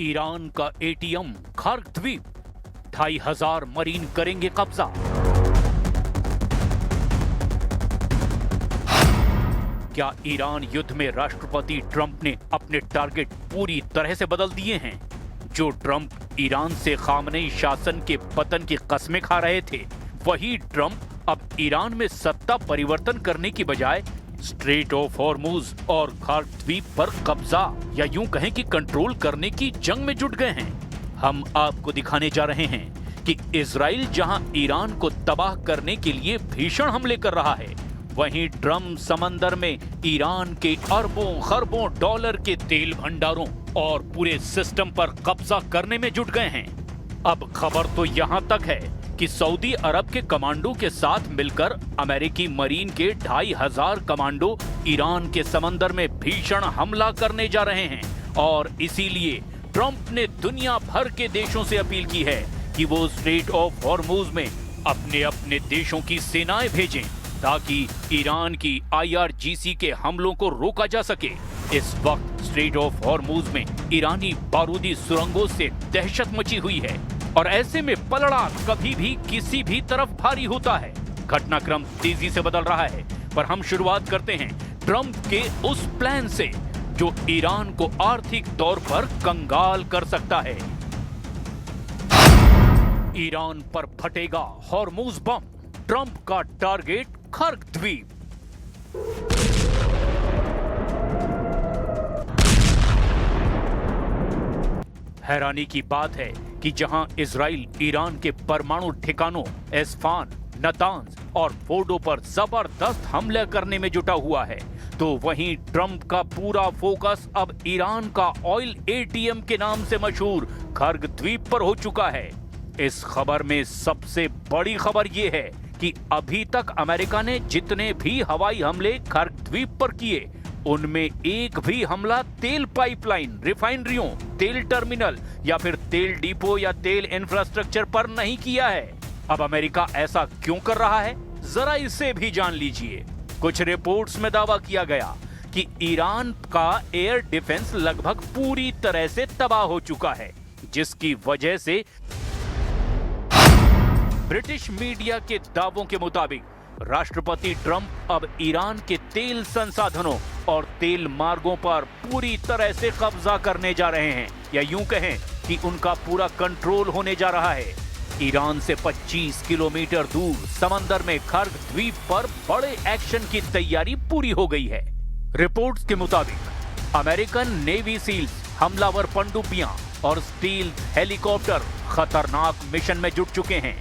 Iran का ATM खर्ग द्वीप, 2500 marine करेंगे कब्जा। क्या ईरान युद्ध में राष्ट्रपति ट्रंप ने अपने टारगेट पूरी तरह से बदल दिए हैं? जो ट्रंप ईरान से खामनेई शासन के पतन की कस्में खा रहे थे, वही ट्रंप अब ईरान में सत्ता परिवर्तन करने की बजाय स्ट्रेट ऑफ हॉर्मुज और खर्ग द्वीप पर कब्जा या यूं कहें कि कंट्रोल करने की जंग में जुट गए हैं। हम आपको दिखाने जा रहे हैं कि इजराइल जहां ईरान को तबाह करने के लिए भीषण हमले कर रहा है, वहीं ट्रंप समंदर में ईरान के अरबों खरबों डॉलर के तेल भंडारों और पूरे सिस्टम पर कब्जा करने में जुट गए हैं। अब खबर तो यहां तक है कि सऊदी अरब के कमांडो के साथ मिलकर अमेरिकी मरीन के 2500 कमांडो ईरान के समंदर में भीषण हमला करने जा रहे हैं और इसीलिए ट्रंप ने दुनिया भर के देशों से अपील की है कि वो स्ट्रेट ऑफ हॉर्मुज में अपने अपने देशों की सेनाएं भेजें ताकि ईरान की IRGC के हमलों को रोका जा सके। इस वक्त स्ट्रेट ऑफ हॉर्मुज में ईरानी बारूदी सुरंगों से दहशत मची हुई है और ऐसे में पलड़ा कभी भी किसी भी तरफ भारी होता है। घटनाक्रम तेजी से बदल रहा है, पर हम शुरुआत करते हैं ट्रंप के उस प्लान से जो ईरान को आर्थिक तौर पर कंगाल कर सकता है। ईरान पर फटेगा हॉर्मुज बम, ट्रंप का टारगेट खर्ग द्वीप। हैरानी की बात है कि जहां इजराइल ईरान के परमाणु ठिकानों एस्फान, नतांज और फोर्डो पर जबरदस्त हमले करने में जुटा हुआ है, तो वहीं ट्रंप का पूरा फोकस अब ईरान का ऑयल ATM के नाम से मशहूर खर्ग द्वीप पर हो चुका है। इस खबर में सबसे बड़ी खबर यह है कि अभी तक अमेरिका ने जितने भी हवाई हमले खर्ग द्वीप पर किए, उनमें एक भी हमला तेल पाइपलाइन, रिफाइनरियों, तेल टर्मिनल या फिर तेल डिपो या तेल इंफ्रास्ट्रक्चर पर नहीं किया है। अब अमेरिका ऐसा क्यों कर रहा है, जरा इसे भी जान लीजिए। कुछ रिपोर्ट्स में दावा किया गया कि ईरान का एयर डिफेंस लगभग पूरी तरह से तबाह हो चुका है, जिसकी वजह से ब्रिटिश मीडिया के दावों के मुताबिक राष्ट्रपति ट्रंप अब ईरान के तेल संसाधनों और तेल मार्गों पर पूरी तरह से कब्जा करने जा रहे हैं, या यूं कहें कि उनका पूरा कंट्रोल होने जा रहा है। ईरान से 25 किलोमीटर दूर समंदर में खर्ग द्वीप पर बड़े एक्शन की तैयारी पूरी हो गई है। रिपोर्ट्स के मुताबिक अमेरिकन नेवी सील्स, हमलावर पनडुब्बियां और स्टील हेलीकॉप्टर खतरनाक मिशन में जुट चुके हैं।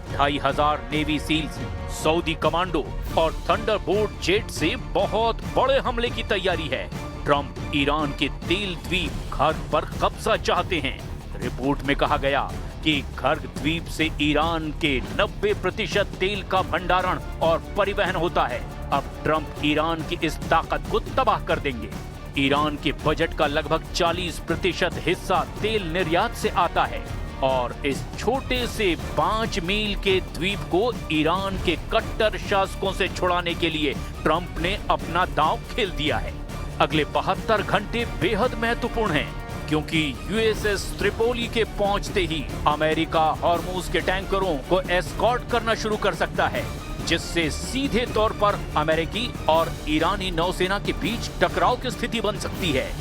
2500 नेवी सील्स, सऊदी कमांडो और थंडरबोल्ट जेट से बहुत बड़े हमले की तैयारी है। ट्रंप ईरान के तेल द्वीप खर्ग पर कब्जा चाहते हैं। रिपोर्ट में कहा गया कि खर्ग द्वीप से ईरान के 90% तेल का भंडारण और परिवहन होता है। अब ट्रंप ईरान की इस ताकत को तबाह कर देंगे। ईरान के बजट का लगभग 40% हिस्सा तेल निर्यात से आता है और इस छोटे से 5 मील के द्वीप को ईरान के कट्टर शासकों से छुड़ाने के लिए ट्रंप ने अपना दांव खेल दिया है। अगले 72 घंटे बेहद महत्वपूर्ण हैं, क्योंकि USS त्रिपोली के पहुंचते ही अमेरिका हॉर्मुज के टैंकरों को एस्कॉर्ट करना शुरू कर सकता है, जिससे सीधे तौर पर अमेरिकी और ईरानी नौसेना के बीच टकराव की स्थिति बन सकती है।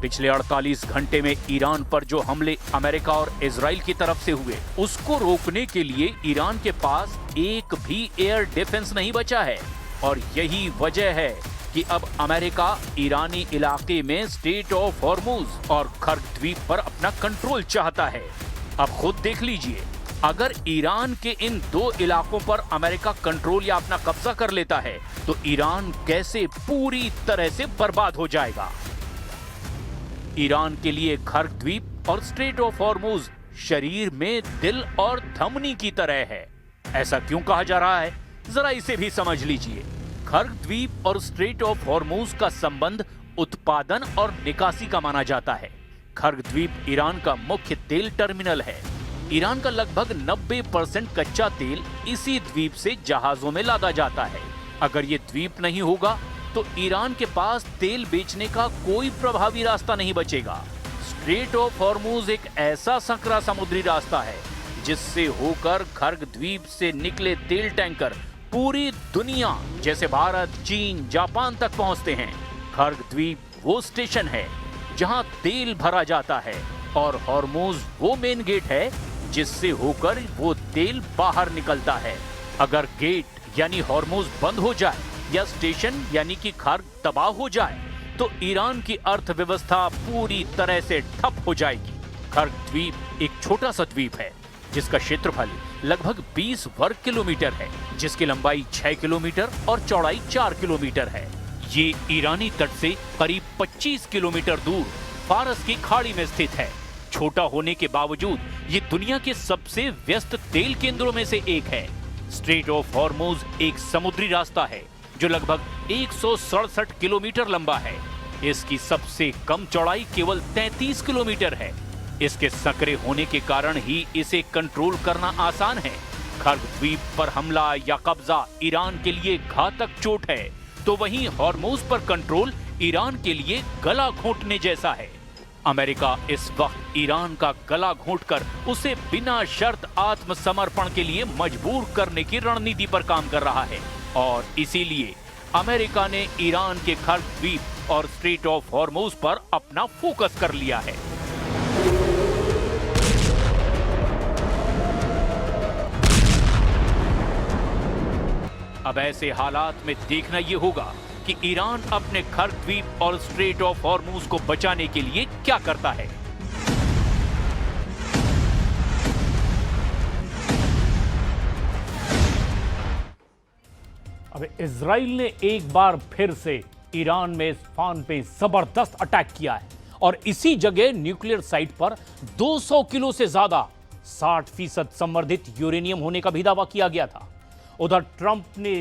पिछले 48 घंटे में ईरान पर जो हमले अमेरिका और इजराइल की तरफ से हुए, उसको रोकने के लिए ईरान के पास एक भी एयर डिफेंस नहीं बचा है और यही वजह है कि अब अमेरिका ईरानी इलाके में स्ट्रेट ऑफ हॉर्मुज और खर्ग द्वीप पर अपना कंट्रोल चाहता है। अब खुद देख लीजिए, अगर ईरान के इन 2 इलाकों पर अमेरिका कंट्रोल या अपना कब्जा कर लेता है, तो ईरान कैसे पूरी तरह से बर्बाद हो जाएगा। ईरान के लिए खर्ग द्वीप और स्ट्रेट ऑफ हॉर्मुज शरीर में दिल और धमनी की तरह है। ऐसा क्यों कहा जा रहा है, जरा इसे भी समझ लीजिए। खर्ग द्वीप और स्ट्रेट ऑफ हॉर्मुज का संबंध उत्पादन और निकासी का माना जाता है। खर्ग द्वीप ईरान का मुख्य तेल टर्मिनल है। ईरान का लगभग 90% कच्चा तेल इसी द्वीप से जहाजों में लादा जाता है। अगर ये द्वीप नहीं होगा तो ईरान के पास तेल बेचने का कोई प्रभावी रास्ता नहीं बचेगा। स्ट्रेट ऑफ हॉर्मुज एक ऐसा संकरा समुद्री रास्ता है जिससे होकर खर्ग द्वीप से निकले तेल टैंकर पूरी दुनिया जैसे भारत, चीन, जापान तक पहुंचते हैं। खर्ग द्वीप वो स्टेशन है जहां तेल भरा जाता है और हॉर्मुज वो मेन गेट है जिससे होकर वो तेल बाहर निकलता है। अगर गेट यानी हॉर्मुज बंद हो जाए या स्टेशन यानी कि खर्ग तबाह हो जाए तो ईरान की अर्थव्यवस्था पूरी तरह से ठप हो जाएगी। खर्ग द्वीप एक छोटा सा द्वीप है जिसका क्षेत्रफल लगभग 20 वर्ग किलोमीटर है, जिसकी लंबाई 6 किलोमीटर और चौड़ाई 4 किलोमीटर है। ये ईरानी तट से करीब 25 किलोमीटर दूर फारस की खाड़ी में स्थित है। छोटा होने के बावजूद ये दुनिया के सबसे व्यस्त तेल केंद्रों में से एक है। स्ट्रेट ऑफ हॉर्मुज एक समुद्री रास्ता है जो लगभग 167 किलोमीटर लंबा है। इसकी सबसे कम चौड़ाई केवल 33 किलोमीटर है। इसके संकरे होने के कारण ही इसे कंट्रोल करना आसान है। खर्ग द्वीप पर हमला या कब्जा ईरान के लिए घातक चोट है, तो वहीं हॉर्मुज पर कंट्रोल ईरान के लिए गला घोंटने जैसा है। अमेरिका इस वक्त ईरान का गला घोंटकर उसे बिना शर्त आत्मसमर्पण के लिए मजबूर करने की रणनीति पर काम कर रहा है और इसीलिए अमेरिका ने ईरान के खर्ग द्वीप और स्ट्रेट ऑफ हॉर्मुज पर अपना फोकस कर लिया है। अब ऐसे हालात में देखना यह होगा कि ईरान अपने खर्ग द्वीप और स्ट्रेट ऑफ हॉर्मुज को बचाने के लिए क्या करता है। अब इजराइल ने एक बार फिर से ईरान में इस्फहान पे जबरदस्त अटैक किया है और इसी जगह न्यूक्लियर साइट पर 200 किलो से ज्यादा 60% संवर्धित यूरेनियम होने का भी दावा किया गया था। उधर ट्रंप ने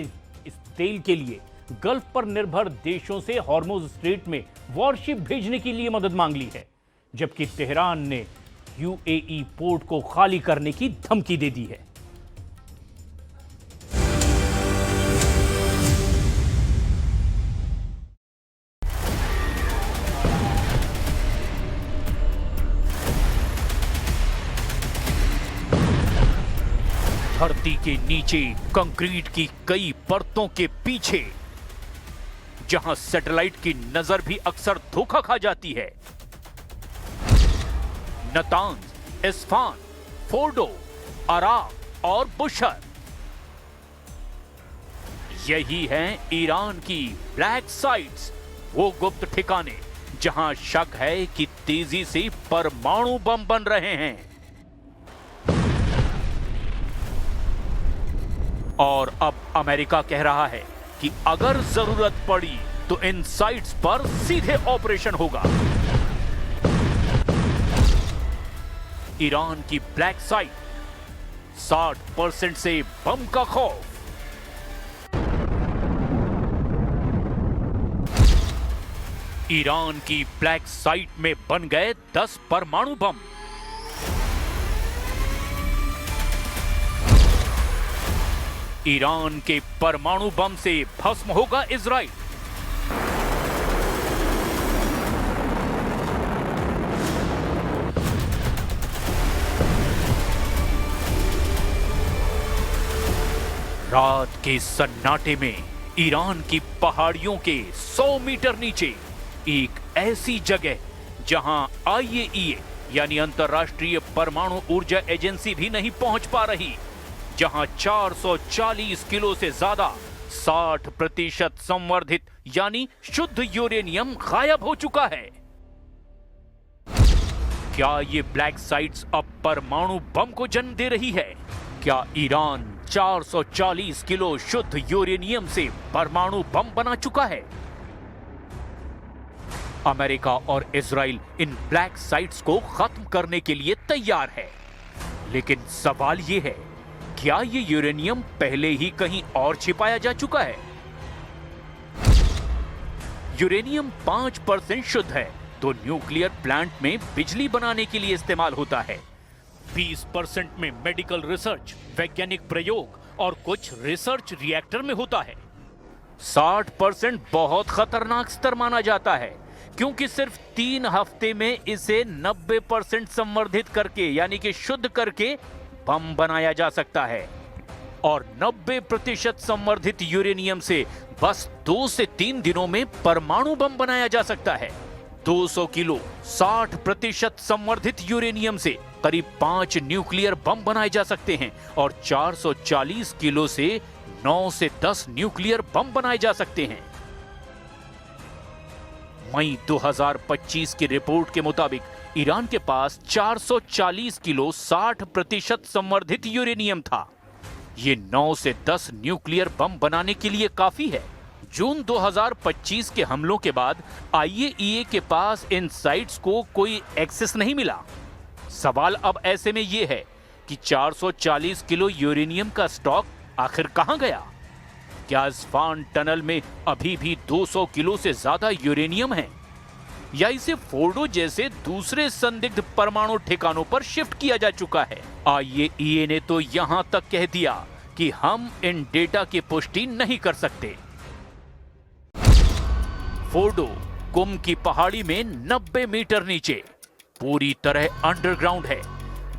इस तेल के लिए गल्फ पर निर्भर देशों से हॉर्मुज स्ट्रेट में वॉरशिप भेजने के लिए मदद मांग ली है, जबकि तेहरान ने यूएई पोर्ट को खाली करने की धमकी दे दी है। धरती के नीचे कंक्रीट की कई परतों के पीछे जहां सैटेलाइट की नजर भी अक्सर धोखा खा जाती है, नतांज, इस्फहान, फोर्डो, अराक और बुशर, यही हैं ईरान की ब्लैक साइट्स, वो गुप्त ठिकाने जहां शक है कि तेजी से परमाणु बम बन रहे हैं। और अब अमेरिका कह रहा है कि अगर जरूरत पड़ी तो इन साइट्स पर सीधे ऑपरेशन होगा। ईरान की ब्लैक साइट, 60% से बम का खौफ। ईरान की ब्लैक साइट में बन गए 10 परमाणु बम। ईरान के परमाणु बम से भस्म होगा इजराइल। रात के सन्नाटे में ईरान की पहाड़ियों के 100 मीटर नीचे एक ऐसी जगह जहां आईएईए यानी अंतर्राष्ट्रीय परमाणु ऊर्जा एजेंसी भी नहीं पहुंच पा रही, जहां 440 किलो से ज्यादा 60% संवर्धित यानी शुद्ध यूरेनियम गायब हो चुका है। क्या ये ब्लैक साइट्स अब परमाणु बम को जन्म दे रही है? क्या ईरान 440 किलो शुद्ध यूरेनियम से परमाणु बम बना चुका है? अमेरिका और इजराइल इन ब्लैक साइट्स को खत्म करने के लिए तैयार है, लेकिन सवाल यह है, क्या ये यूरेनियम पहले ही कहीं और छिपाया जा चुका है? यूरेनियम 5% शुद्ध है, तो न्यूक्लियर प्लांट में बिजली बनाने के लिए इस्तेमाल होता है। 20% में मेडिकल रिसर्च, वैज्ञानिक प्रयोग और कुछ रिसर्च रिएक्टर में होता है। 60% बहुत खतरनाक स्तर माना जाता है, क्योंकि सिर्फ 3 हफ्ते में इसे 90% संवर्धित करके यानी कि शुद्ध करके बम बनाया जा सकता है। और 90% संवर्धित यूरेनियम से बस 2 से 3 दिनों में परमाणु बम बनाया जा सकता है। 200 किलो 60% संवर्धित यूरेनियम से करीब 5 न्यूक्लियर बम बनाए जा सकते हैं और 440 किलो से 9 से 10 न्यूक्लियर बम बनाए जा सकते हैं। मई 2025 की रिपोर्ट के मुताबिक ईरान के पास 440 किलो 60% संवर्धित यूरेनियम था। ये 9 से 10 न्यूक्लियर बम बनाने के लिए काफी है। जून 2025 के हमलों के बाद IAEA के पास इन साइट्स को कोई एक्सेस नहीं मिला। सवाल अब ऐसे में यह है कि 440 किलो यूरेनियम का स्टॉक आखिर कहां गया? क्या इस्फहान टनल में अभी भी 200 किलो से ज्यादा यूरेनियम है, या इसे फोर्डो जैसे दूसरे संदिग्ध परमाणु ठिकानों पर शिफ्ट किया जा चुका है? IAEA ने तो यहां तक कह दिया कि हम इन डेटा की पुष्टि नहीं कर सकते। फोर्डो कुम की पहाड़ी में 90 मीटर नीचे पूरी तरह अंडरग्राउंड है।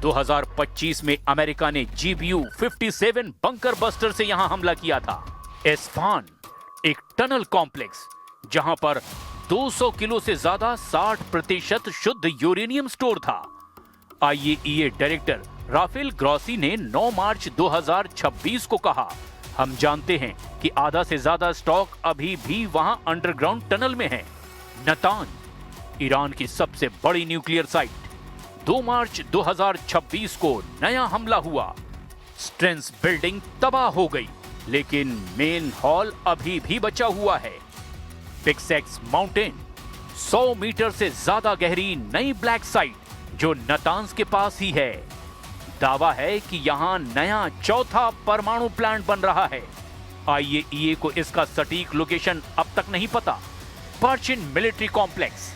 2025 में अमेरिका ने GBU-57 बंकर बस्टर से यहां हमला किया था। इस्फहान एक टनल कॉम्प्लेक्स जहां पर 200 किलो से ज्यादा 60% शुद्ध यूरेनियम स्टोर था। IAEA डायरेक्टर राफेल ग्रॉसी ने 9 मार्च 2026 को कहा, हम जानते हैं कि आधा से ज्यादा स्टॉक अभी भी वहां अंडरग्राउंड टनल में है। नतांज ईरान की सबसे बड़ी न्यूक्लियर साइट। 2 मार्च 2026 को नया हमला हुआ। स्ट्रेंस बिल्डिंग तबाह हो गई, लेकिन मेन हॉल अभी भी बचा हुआ है। पिक्सेक्स माउंटेन 100 मीटर से ज्यादा गहरी नई ब्लैक साइट जो नतांज के पास ही है। दावा है कि यहां नया चौथा परमाणु प्लांट बन रहा है। IAEA को इसका सटीक लोकेशन अब तक नहीं पता। पर्चिन मिलिट्री कॉम्प्लेक्स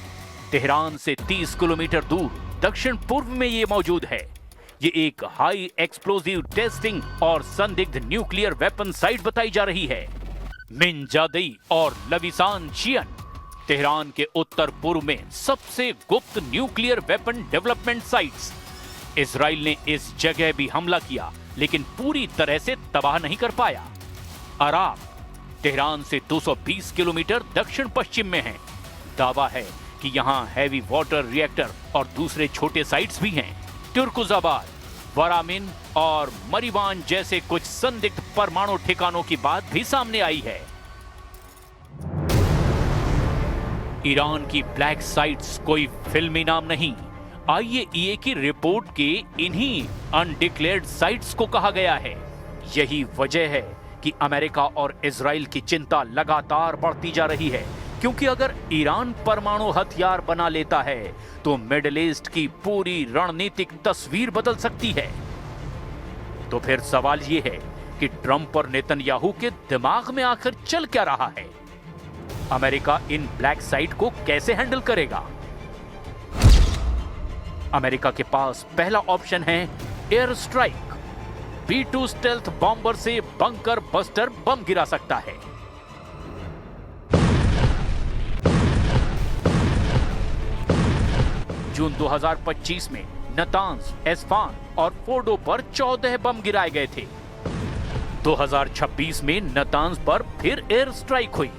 तेहरान से 30 किलोमीटर दूर दक्षिण पूर्व में ये मौजूद है। ये एक हाई एक्सप्लोजिव टेस्टिंग और संदिग्ध न्यूक्लियर वेपन साइट बताई जा रही है। मिनजादई और लविसान चियन तेहरान के उत्तर पूर्व में सबसे गुप्त nuclear weapon development sites. Israel ने इस जगह भी हमला किया, लेकिन पूरी तरह से तबाह नहीं कर पाया। अराब तेहरान से 220 किलोमीटर दक्षिण पश्चिम में है। दावा है कि यहां हैवी वाटर रिएक्टर और दूसरे छोटे साइट्स भी हैं। तुर्कुजाबाद, वरामिन और मरीवान जैसे कुछ संदिग्ध परमाणु ठिकानों की बात भी सामने आई है। ईरान की ब्लैक साइट्स कोई फिल्मी नाम नहीं। IAEA की रिपोर्ट के इन्हीं अनडिक्लेयर्ड साइट्स को कहा गया है। यही वजह है कि अमेरिका और इजराइल की चिंता लगातार बढ़ती जा रही है, क्योंकि अगर ईरान परमाणु हथियार बना लेता है तो मिडिल ईस्ट की पूरी रणनीतिक तस्वीर बदल सकती है। तो फिर सवाल यह है कि ट्रंप और नेतन्याहू के दिमाग में आखिर चल क्या रहा है? अमेरिका इन ब्लैक साइट को कैसे हैंडल करेगा? अमेरिका के पास पहला ऑप्शन है air strike. B-2 stealth bomber से बंकर बस्टर बम गिरा सकता है। जून 2025 में नतांज, इस्फहान और फोर्डो पर 14 बम गिराए गए थे। 2026 में नतांज पर फिर एयर स्ट्राइक हुई।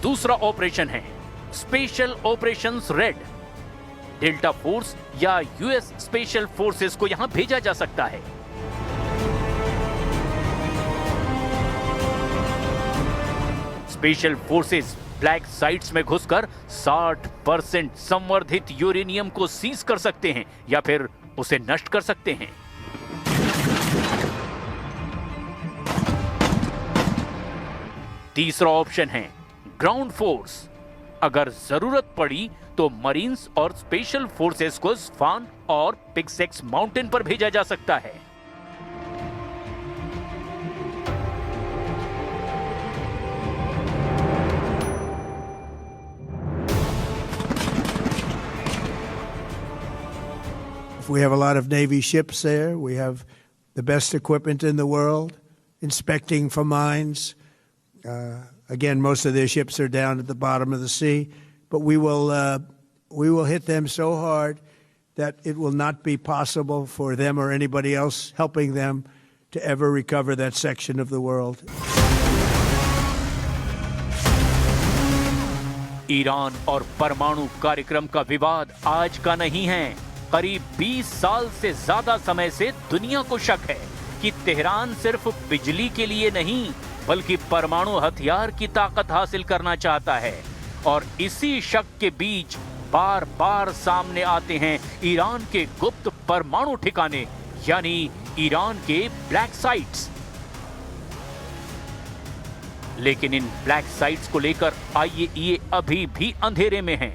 दूसरा ऑपरेशन है special operations red. Delta force या US स्पेशल फोर्सेस को यहां भेजा जा सकता है। स्पेशल फोर्सेस ब्लैक साइट्स में घुसकर 60% संवर्धित यूरेनियम को सीज कर सकते हैं या फिर उसे नष्ट कर सकते हैं। तीसरा ऑप्शन है ग्राउंड फोर्स। अगर जरूरत पड़ी तो मरीन्स और स्पेशल फोर्सेस को इस्फहान और पिक्सेक्स माउंटेन पर भेजा जा सकता है। We have a lot of Navy ships there. We have the best equipment in the world, inspecting for mines. Again, most of their ships are down at the bottom of the sea, but we will hit them so hard that it will not be possible for them or anybody else helping them to ever recover that section of the world. Iran और परमाणु कार्यक्रम का विवाद आज का नहीं है। करीब 20 साल से ज्यादा समय से दुनिया को शक है कि तेहरान सिर्फ बिजली के लिए नहीं बल्कि परमाणु हथियार की ताकत हासिल करना चाहता है। और इसी शक के बीच बार बार सामने आते हैं ईरान के गुप्त परमाणु ठिकाने यानी ईरान के ब्लैक साइट्स। लेकिन इन ब्लैक साइट्स को लेकर आईएईए अभी भी अंधेरे में है।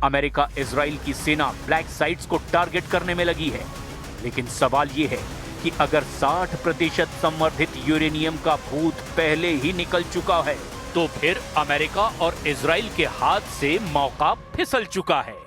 अमेरिका इजराइल की सेना ब्लैक साइट्स को टारगेट करने में लगी है, लेकिन सवाल यह है कि अगर 60% संवर्धित यूरेनियम का भूत पहले ही निकल चुका है तो फिर अमेरिका और इजराइल के हाथ से मौका फिसल चुका है।